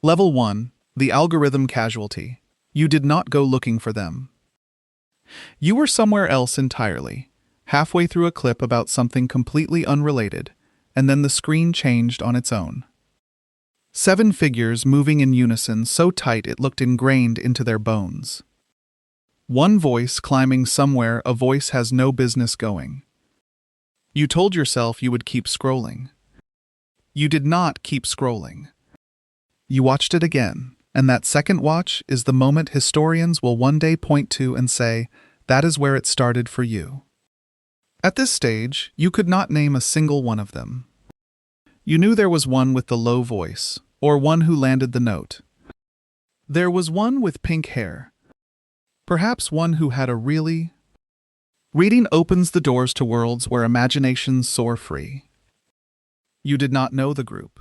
Level 1. The algorithm casualty. You did not go looking for them. You were somewhere else entirely, halfway through a clip about something completely unrelated, and then the screen changed on its own. 7 figures moving in unison so tight it looked ingrained into their bones. One voice climbing somewhere a voice has no business going. You told yourself you would keep scrolling. You did not keep scrolling. You watched it again, and that second watch is the moment historians will one day point to and say, that is where it started for you. At this stage, you could not name a single one of them. You knew there was one with the low voice, or one who landed the note. There was one with pink hair. Perhaps one who had a really... Reading opens the doors to worlds where imaginations soar free. You did not know the group.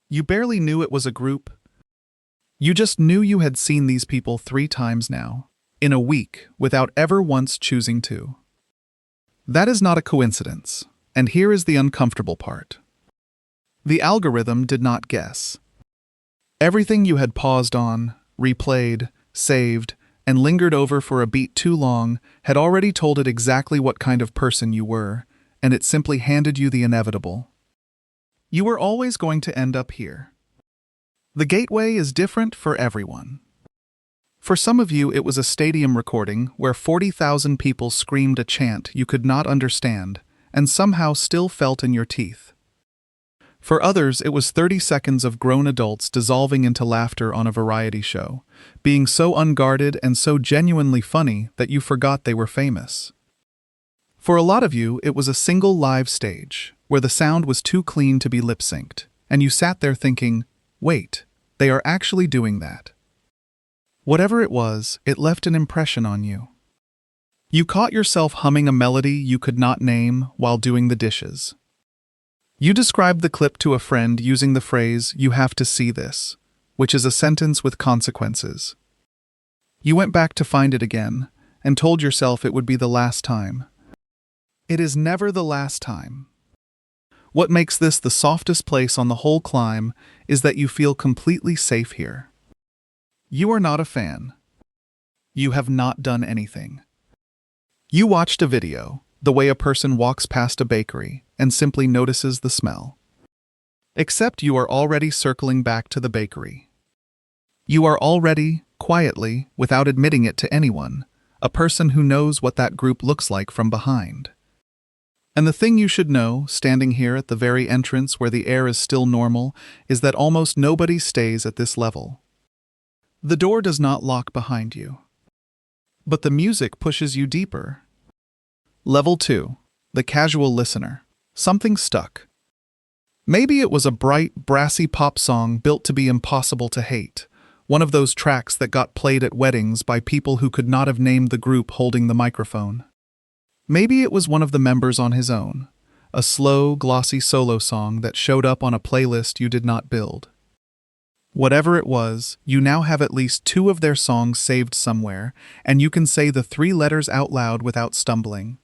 You barely knew it was a group. You just knew you had seen these people 3 times now, in a week, without ever once choosing to. That is not a coincidence, and here is the uncomfortable part. The algorithm did not guess. Everything you had paused on, replayed, saved, and lingered over for a beat too long had already told it exactly what kind of person you were, and it simply handed you the inevitable. You were always going to end up here. The gateway is different for everyone. For some of you, it was a stadium recording where 40,000 people screamed a chant you could not understand and somehow still felt in your teeth. For others, it was 30 seconds of grown adults dissolving into laughter on a variety show, being so unguarded and so genuinely funny that you forgot they were famous. For a lot of you, it was a single live stage, where the sound was too clean to be lip-synced, and you sat there thinking, wait, they are actually doing that. Whatever it was, it left an impression on you. You caught yourself humming a melody you could not name while doing the dishes. You described the clip to a friend using the phrase, "You have to see this," which is a sentence with consequences. You went back to find it again, and told yourself it would be the last time. It is never the last time. What makes this the softest place on the whole climb is that you feel completely safe here. You are not a fan. You have not done anything. You watched a video, the way a person walks past a bakery and simply notices the smell. Except you are already circling back to the bakery. You are already, quietly, without admitting it to anyone, a person who knows what that group looks like from behind. And the thing you should know, standing here at the very entrance where the air is still normal, is that almost nobody stays at this level. The door does not lock behind you. But the music pushes you deeper. Level 2. The casual listener. Something stuck. Maybe it was a bright, brassy pop song built to be impossible to hate, one of those tracks that got played at weddings by people who could not have named the group holding the microphone. Maybe it was one of the members on his own, a slow, glossy solo song that showed up on a playlist you did not build. Whatever it was, you now have at least 2 of their songs saved somewhere, and you can say the 3 letters out loud without stumbling.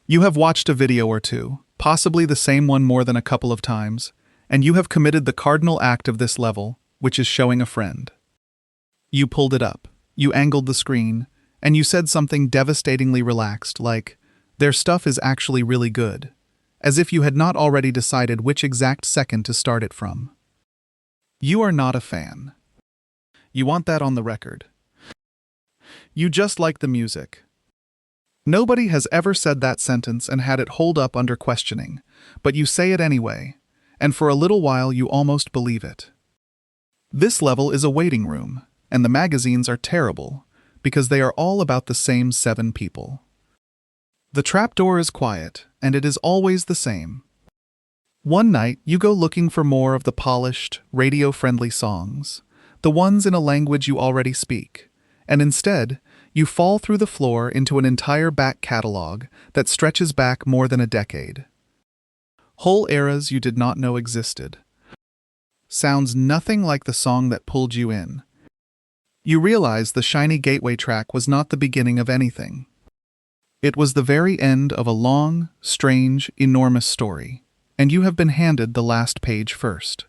You have watched a video or 2, possibly the same one more than a couple of times, and you have committed the cardinal act of this level, which is showing a friend. You pulled it up, you angled the screen, and you said something devastatingly relaxed like, "Their stuff is actually really good," as if you had not already decided which exact second to start it from. You are not a fan. You want that on the record. You just like the music. Nobody has ever said that sentence and had it hold up under questioning, but you say it anyway, and for a little while you almost believe it. This level is a waiting room, and the magazines are terrible, because they are all about the same 7 people. The trapdoor is quiet, and it is always the same. One night, you go looking for more of the polished, radio-friendly songs, the ones in a language you already speak, and instead, you fall through the floor into an entire back catalog that stretches back more than a decade. Whole eras you did not know existed. Sounds nothing like the song that pulled you in. You realize the shiny gateway track was not the beginning of anything. It was the very end of a long, strange, enormous story, and you have been handed the last page first.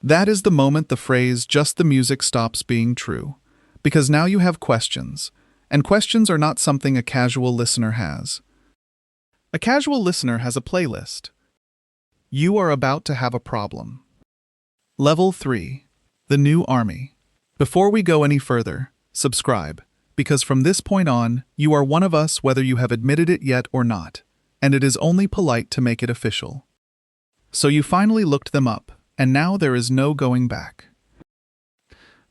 That is the moment the phrase "just the music" stops being true. Because now you have questions, and questions are not something a casual listener has. A casual listener has a playlist. You are about to have a problem. Level 3. The New Army. Before we go any further, subscribe, because from this point on, you are one of us whether you have admitted it yet or not, and it is only polite to make it official. So you finally looked them up, and now there is no going back.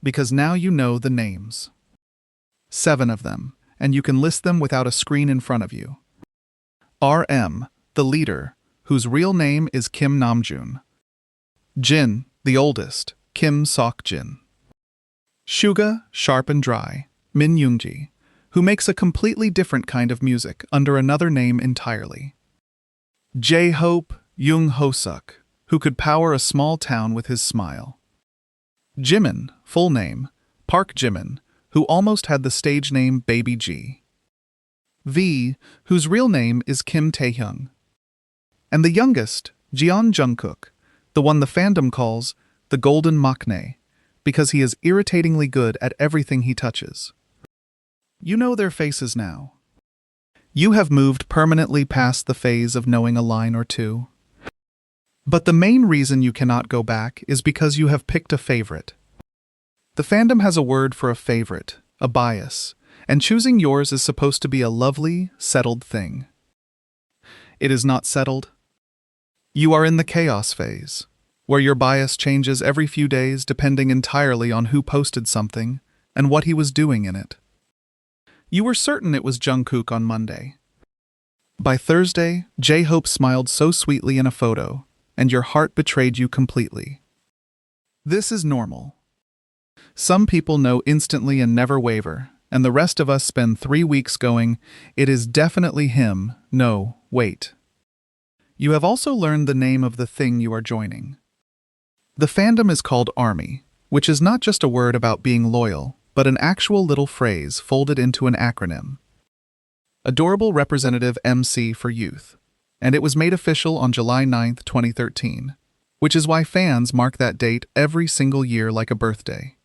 Because now you know the names. 7 of them, and you can list them without a screen in front of you. RM, the leader, whose real name is Kim Namjoon. Jin, the oldest, Kim Seokjin. Suga, sharp and dry, Min Yoongi, who makes a completely different kind of music under another name entirely. J-Hope, Jung Hoseok, who could power a small town with his smile. Jimin, full name, Park Jimin, who almost had the stage name Baby G. V, whose real name is Kim Taehyung. And the youngest, Jeon Jungkook, the one the fandom calls the golden maknae, because he is irritatingly good at everything he touches. You know their faces now. You have moved permanently past the phase of knowing a line or two. But the main reason you cannot go back is because you have picked a favorite. The fandom has a word for a favorite, a bias, and choosing yours is supposed to be a lovely, settled thing. It is not settled. You are in the chaos phase, where your bias changes every few days depending entirely on who posted something and what he was doing in it. You were certain it was Jungkook on Monday. By Thursday, J-Hope smiled so sweetly in a photo, and your heart betrayed you completely. This is normal. Some people know instantly and never waver, and the rest of us spend 3 weeks going, "It is definitely him, no, wait." You have also learned the name of the thing you are joining. The fandom is called Army, which is not just a word about being loyal, but an actual little phrase folded into an acronym. Adorable Representative MC for Youth. And it was made official on July 9th, 2013, which is why fans mark that date every single year like a birthday.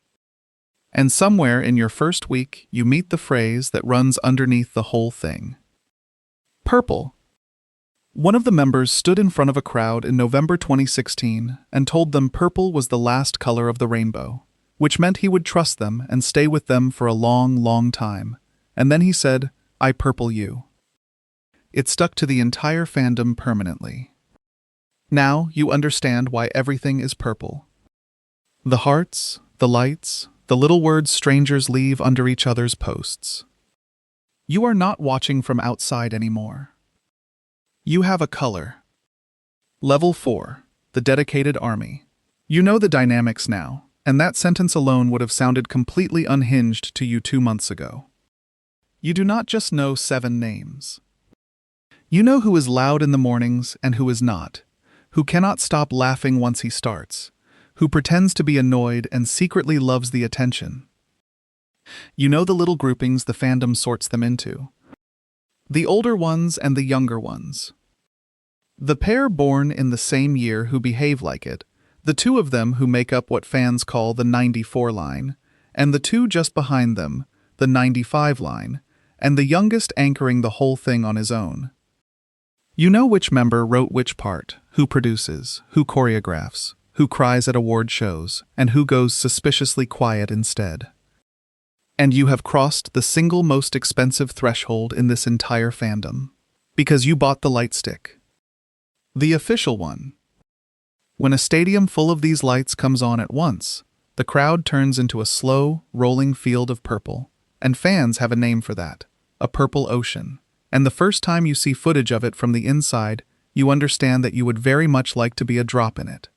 And somewhere in your first week, you meet the phrase that runs underneath the whole thing. Purple. One of the members stood in front of a crowd in November 2016 and told them purple was the last color of the rainbow, which meant he would trust them and stay with them for a long, long time. And then he said, "I purple you." It stuck to the entire fandom permanently. Now you understand why everything is purple. The hearts, the lights, the little words strangers leave under each other's posts. You are not watching from outside anymore. You have a color. Level 4, the dedicated army. You know the dynamics now, and that sentence alone would have sounded completely unhinged to you 2 months ago. You do not just know 7 names. You know who is loud in the mornings and who is not, who cannot stop laughing once he starts, who pretends to be annoyed and secretly loves the attention. You know the little groupings the fandom sorts them into. The older ones and the younger ones. The pair born in the same year who behave like it, the 2 of them who make up what fans call the 94 line, and the 2 just behind them, the 95 line, and the youngest anchoring the whole thing on his own. You know which member wrote which part, who produces, who choreographs, who cries at award shows, and who goes suspiciously quiet instead. And you have crossed the single most expensive threshold in this entire fandom, because you bought the light stick. The official one. When a stadium full of these lights comes on at once, the crowd turns into a slow, rolling field of purple, and fans have a name for that, a purple ocean. And the first time you see footage of it from the inside, you understand that you would very much like to be a drop in it.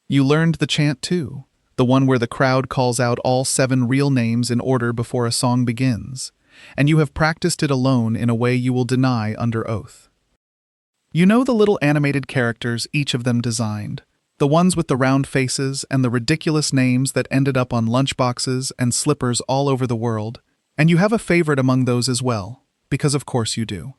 You learned the chant too, the one where the crowd calls out all 7 real names in order before a song begins, and you have practiced it alone in a way you will deny under oath. You know the little animated characters each of them designed, the ones with the round faces and the ridiculous names that ended up on lunchboxes and slippers all over the world, and you have a favorite among those as well. Because of course you do.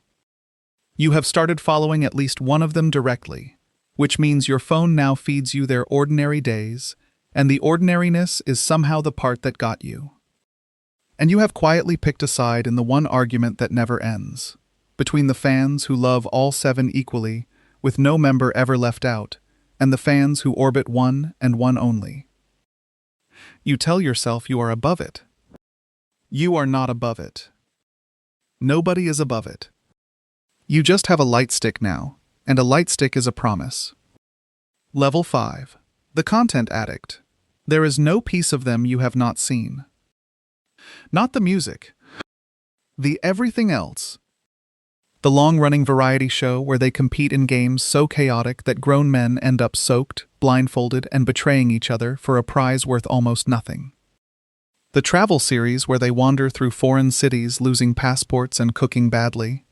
You have started following at least one of them directly, which means your phone now feeds you their ordinary days, and the ordinariness is somehow the part that got you. And you have quietly picked a side in the one argument that never ends, between the fans who love all seven equally, with no member ever left out, and the fans who orbit one and one only. You tell yourself you are above it. You are not above it. Nobody is above it. You just have a light stick now, and a light stick is a promise. Level 5. The Content Addict. There is no piece of them you have not seen. Not the music. The everything else. The long-running variety show where they compete in games so chaotic that grown men end up soaked, blindfolded, and betraying each other for a prize worth almost nothing. The travel series where they wander through foreign cities losing passports and cooking badly.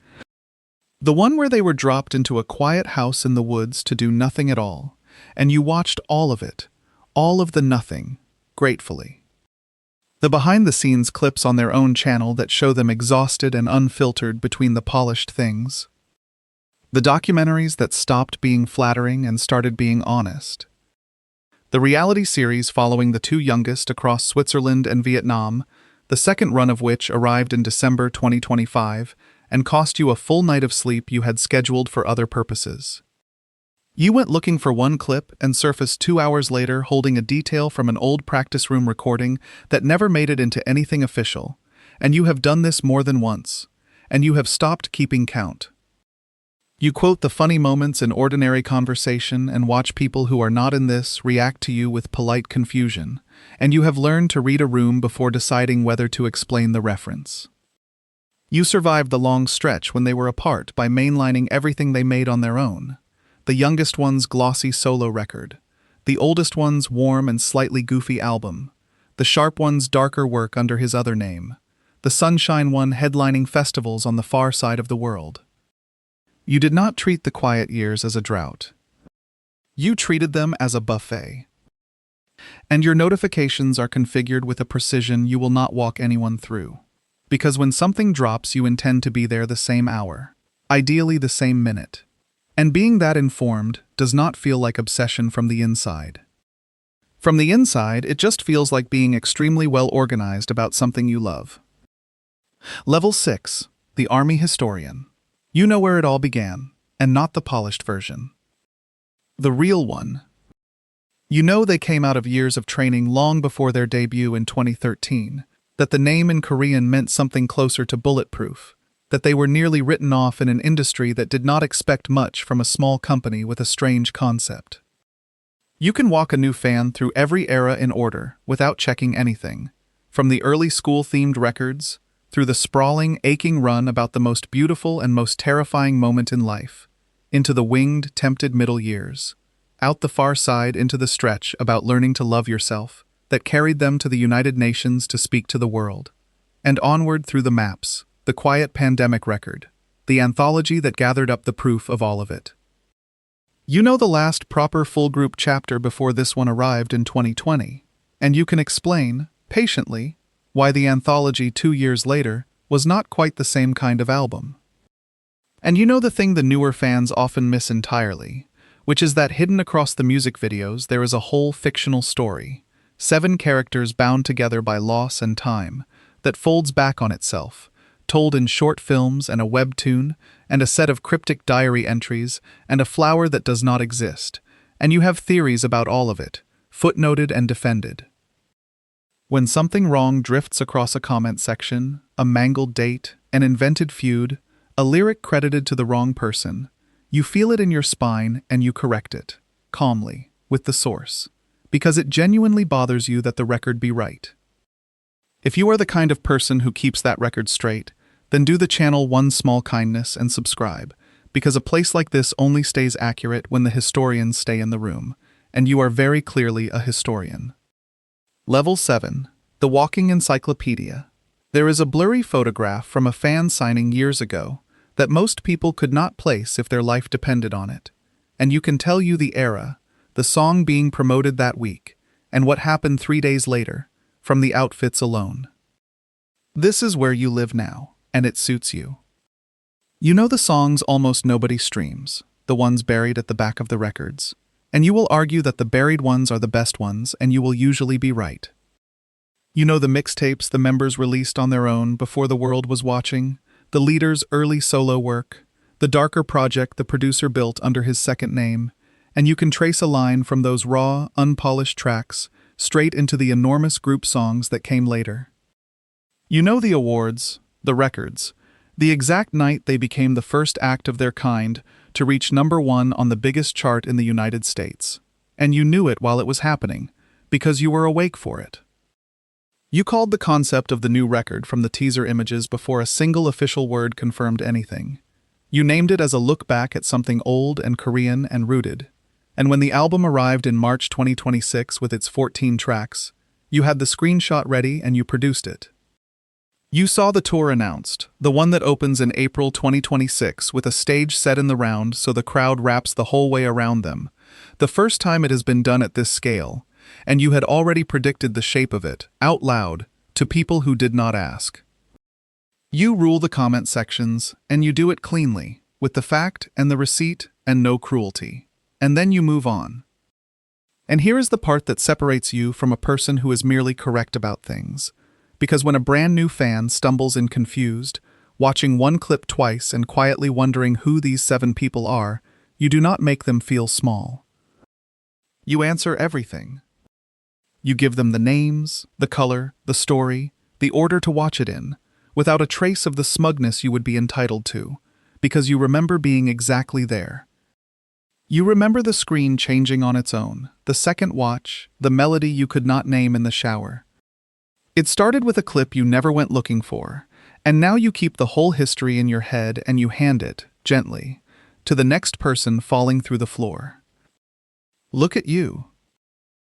The one where they were dropped into a quiet house in the woods to do nothing at all, and you watched all of it, all of the nothing, gratefully. The behind-the-scenes clips on their own channel that show them exhausted and unfiltered between the polished things. The documentaries that stopped being flattering and started being honest. The reality series following the two youngest across Switzerland and Vietnam, the second run of which arrived in December 2025 and cost you a full night of sleep you had scheduled for other purposes. You went looking for one clip and surfaced 2 hours later holding a detail from an old practice room recording that never made it into anything official, and you have done this more than once, and you have stopped keeping count. You quote the funny moments in ordinary conversation and watch people who are not in this react to you with polite confusion, and you have learned to read a room before deciding whether to explain the reference. You survived the long stretch when they were apart by mainlining everything they made on their own. The youngest one's glossy solo record, the oldest one's warm and slightly goofy album, the sharp one's darker work under his other name, the sunshine one headlining festivals on the far side of the world. You did not treat the quiet years as a drought. You treated them as a buffet. And your notifications are configured with a precision you will not walk anyone through. Because when something drops, you intend to be there the same hour, ideally the same minute. And being that informed does not feel like obsession from the inside. From the inside, it just feels like being extremely well organized about something you love. Level 6. The Army Historian. You know where it all began, and not the polished version. The real one. You know they came out of years of training long before their debut in 2013, that the name in Korean meant something closer to bulletproof, that they were nearly written off in an industry that did not expect much from a small company with a strange concept. You can walk a new fan through every era in order without checking anything, from the early school-themed records, through the sprawling, aching run about the most beautiful and most terrifying moment in life, into the winged, tempted middle years, out the far side into the stretch about learning to love yourself, that carried them to the United Nations to speak to the world, and onward through the maps, the quiet pandemic record, the anthology that gathered up the proof of all of it. You know the last proper full group chapter before this one arrived in 2020, and you can explain, patiently, why the anthology 2 years later was not quite the same kind of album. And you know the thing the newer fans often miss entirely, which is that hidden across the music videos there is a whole fictional story, 7 characters bound together by loss and time, that folds back on itself, told in short films and a webtoon, and a set of cryptic diary entries, and a flower that does not exist, and you have theories about all of it, footnoted and defended. When something wrong drifts across a comment section, a mangled date, an invented feud, a lyric credited to the wrong person, you feel it in your spine and you correct it, calmly, with the source, because it genuinely bothers you that the record be right. If you are the kind of person who keeps that record straight, then do the channel one small kindness and subscribe, because a place like this only stays accurate when the historians stay in the room, and you are very clearly a historian. Level 7. The Walking Encyclopedia. There is a blurry photograph from a fan signing years ago that most people could not place if their life depended on it, and you can tell you the era, the song being promoted that week, and what happened 3 days later, from the outfits alone. This is where you live now, and it suits you. You know the songs almost nobody streams, the ones buried at the back of the records. And you will argue that the buried ones are the best ones, and you will usually be right. You know the mixtapes the members released on their own before the world was watching, the leader's early solo work, the darker project the producer built under his second name, and you can trace a line from those raw, unpolished tracks straight into the enormous group songs that came later. You know the awards, the records, the exact night they became the first act of their kind to reach #1 on the biggest chart in the United States. And you knew it while it was happening, because you were awake for it. You called the concept of the new record from the teaser images before a single official word confirmed anything. You named it as a look back at something old and Korean and rooted. And when the album arrived in March 2026 with its 14 tracks, you had the screenshot ready and you produced it. You saw the tour announced, the one that opens in April 2026 with a stage set in the round so the crowd wraps the whole way around them, the first time it has been done at this scale, and you had already predicted the shape of it, out loud, to people who did not ask. You rule the comment sections, and you do it cleanly, with the fact and the receipt and no cruelty. And then you move on. And here is the part that separates you from a person who is merely correct about things. Because when a brand new fan stumbles in confused, watching one clip twice and quietly wondering who these 7 people are, you do not make them feel small. You answer everything. You give them the names, the color, the story, the order to watch it in, without a trace of the smugness you would be entitled to, because you remember being exactly there. You remember the screen changing on its own, the second watch, the melody you could not name in the shower. It started with a clip you never went looking for, and now you keep the whole history in your head and you hand it, gently, to the next person falling through the floor. Look at you.